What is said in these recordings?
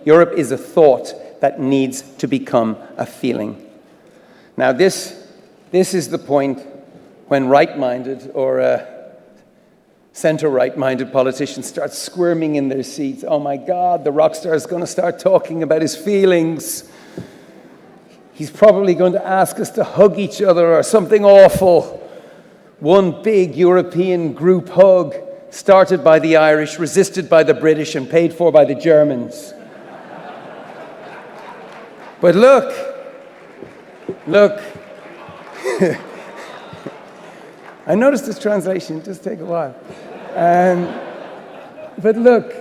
Europe is a thought that needs to become a feeling. Now this is the point when right-minded or center-right-minded politicians start squirming in their seats. Oh my God, the rock star is going to start talking about his feelings. He's probably going to ask us to hug each other or something awful. One big European group hug, started by the Irish, resisted by the British, and paid for by the Germans. But look. I noticed this translation, just take a while. But look,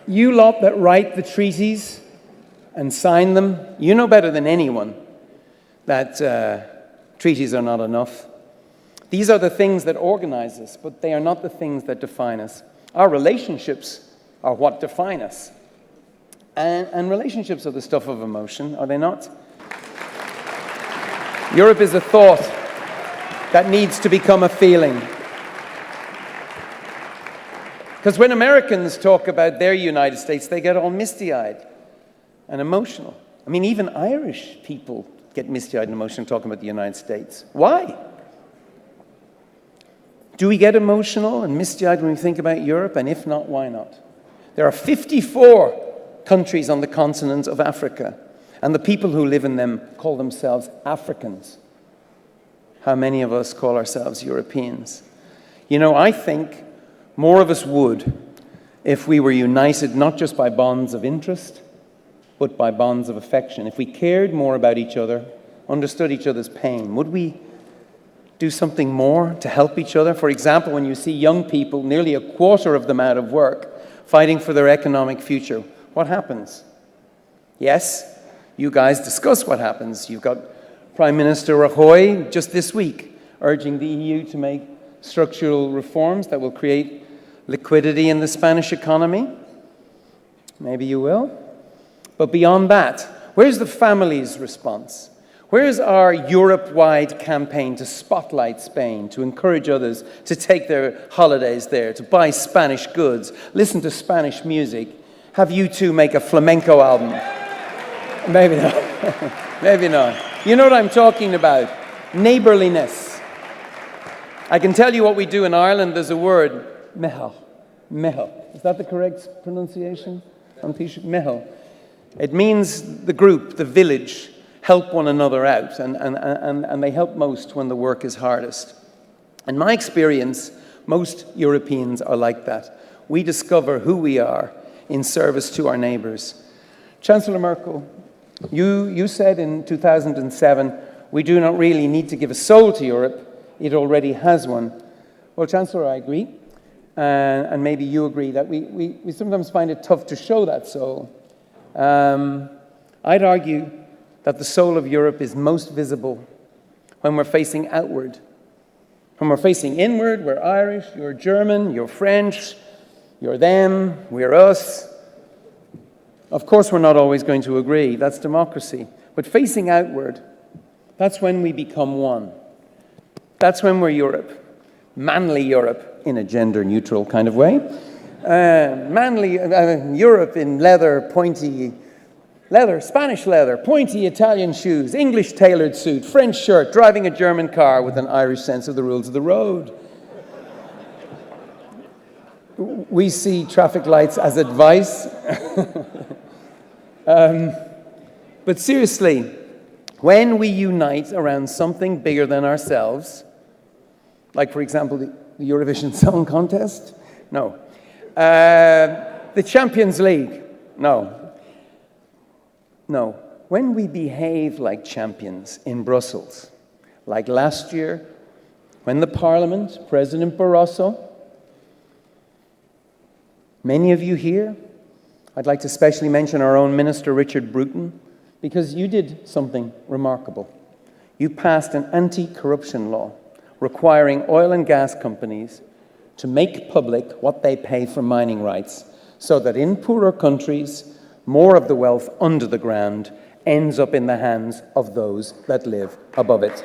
you lot that write the treaties and sign them, you know better than anyone that treaties are not enough. These are the things that organize us, but they are not the things that define us. Our relationships are what define us. And relationships are the stuff of emotion, are they not? Europe is a thought that needs to become a feeling. Because when Americans talk about their United States, they get all misty-eyed and emotional. I mean, even Irish people get misty-eyed and emotional talking about the United States. Why? Do we get emotional and misty-eyed when we think about Europe? And if not, why not? There are 54 countries on the continent of Africa, and the people who live in them call themselves Africans. How many of us call ourselves Europeans? You know, I think more of us would if we were united not just by bonds of interest, but by bonds of affection. If we cared more about each other, understood each other's pain, would we do something more to help each other? For example, when you see young people, nearly a quarter of them out of work, fighting for their economic future, what happens? Yes, you guys discuss what happens. You've got Prime Minister Rajoy just this week urging the EU to make structural reforms that will create liquidity in the Spanish economy. Maybe you will. But beyond that, where's the family's response? Where's our Europe-wide campaign to spotlight Spain, to encourage others to take their holidays there, to buy Spanish goods, listen to Spanish music, have you two make a flamenco album? Maybe not. Maybe not. You know what I'm talking about. Neighborliness. I can tell you what we do in Ireland. There's a word, mehel. Mehel. Is that the correct pronunciation? Mehel. It means the group, the village, help one another out, and they help most when the work is hardest. In my experience, most Europeans are like that. We discover who we are in service to our neighbors. Chancellor Merkel, you said in 2007, we do not really need to give a soul to Europe, it already has one. Well, Chancellor, I agree, and maybe you agree that we sometimes find it tough to show that soul. I'd argue that the soul of Europe is most visible when we're facing outward. When we're facing inward, we're Irish, you're German, you're French, you're them, we're us. Of course, we're not always going to agree. That's democracy. But facing outward, that's when we become one. That's when we're Europe. Manly Europe, in a gender-neutral kind of way. Manly Europe in leather, pointy leather, Spanish leather, pointy Italian shoes, English tailored suit, French shirt, driving a German car with an Irish sense of the rules of the road. We see traffic lights as advice. But seriously, when we unite around something bigger than ourselves, like, for example, the Eurovision Song Contest? No. The Champions League? No. No. When we behave like champions in Brussels, like last year, when the Parliament, President Barroso, many of you here, I'd like to especially mention our own Minister Richard Bruton, because you did something remarkable. You passed an anti-corruption law requiring oil and gas companies to make public what they pay for mining rights, so that in poorer countries, more of the wealth under the ground ends up in the hands of those that live above it.